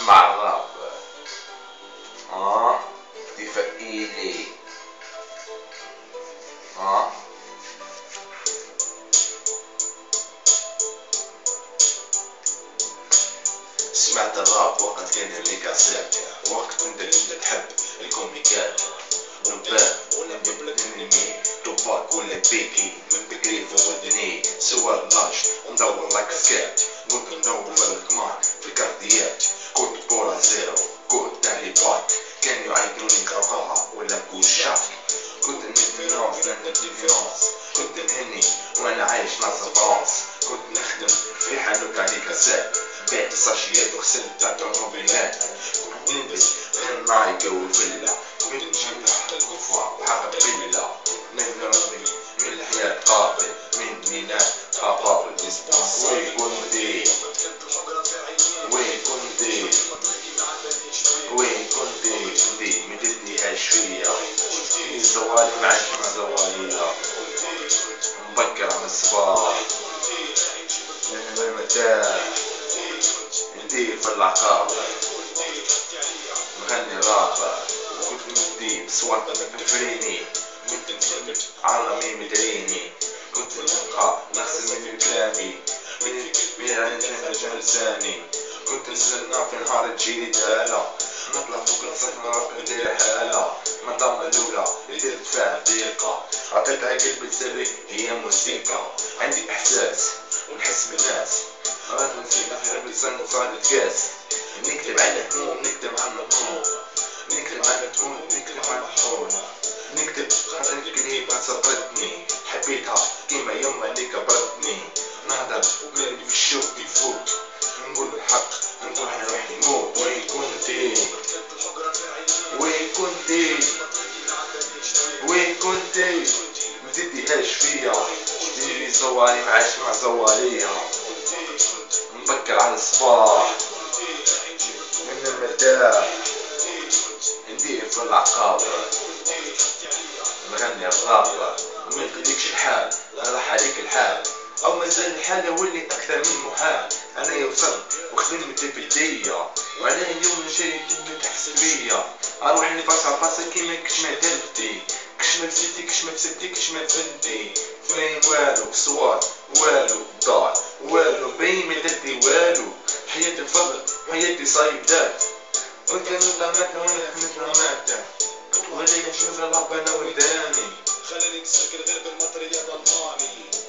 مع الراب. تفائيلي. سمعت الراب وقت كان اللي كاسات، وقت كنت تحب الكوميكات ونبان ونبني توباك ولا بيكي من بكري فودني سوى لانش وندور لايك سكات. كنت ندور في القمار في الكارديات، كنت بورا زيرو كنت تالي باك، كان يعيطوني كرقاها ولا كوشاك. كنت نديفيرونس نديفيرونس، كنت نهني وانا عايش ناصر فرانس. كنت نخدم في حانوت علي كاسات، بعت ساشيات وغسلت تاع طوموبيلات. كنت نلبس غير نايكي والفيلا، كنت نجمع الكفار وحق بيلا. نهربني من الحياة قابل من ميلاد قابل ديسبونس. وين كنتي وين كنتي وين كنتي كنتي متديهاش فيا، في زوالي معاش مع زواليها. مبكر على الصباح نحن المتاع ندير في العقاب، نغني رابع. كنت ندي بصوات مفريني، كنت نهمل عالمي مدريني. كنت نبقى نغسل من كلامي من عن لساني. كنت نستنى في نهار تجيلي دالة، نطلع فوق السطح نروح ندير حالة. منظمة الأولى اللي درت فيها دقيقة، عطيتها قلبي سري هي موسيقى. عندي إحساس ونحس بالناس، راني نسيت نهرب لسان صارت كاس. نكتب على هموم نكتب على الهموم، نكتب على الهموم نكتب على الحزن. نكتب خاطر كلمة صبرتني، حبيتها كيما يما اللي كبرتني. نهضر من في الشوق يفوت، نقول الحق نقول انا روحي نموت. وين كنتي وين كنتي وين كنتي متديهاش فيا، تجري زوالي معاش مع زواليها. نبكر على الصباح من المرتاح ندير في العقاب، نغني الراب. ما يخليكش الحال راح عليك الحال، او مازال الحال يولي اكثر من محال. انا وصلت وخدمت بيديا، وعلى اليوم جاي كيما تحس بيا. اروح لي فاس فاس كيما كش ما درتي، كش ما فسدتي كش ما فسدتي كش ما فهمتي. فاين والو صوات والو ضاع والو باين ما درتي والو. حياتي الفضل حياتي صايبدات، وانت نطمات وانا خدمت رماتك. ولا يجوز الرب انا وداني، خلاني نسكر غير بالمطر يا ضماني.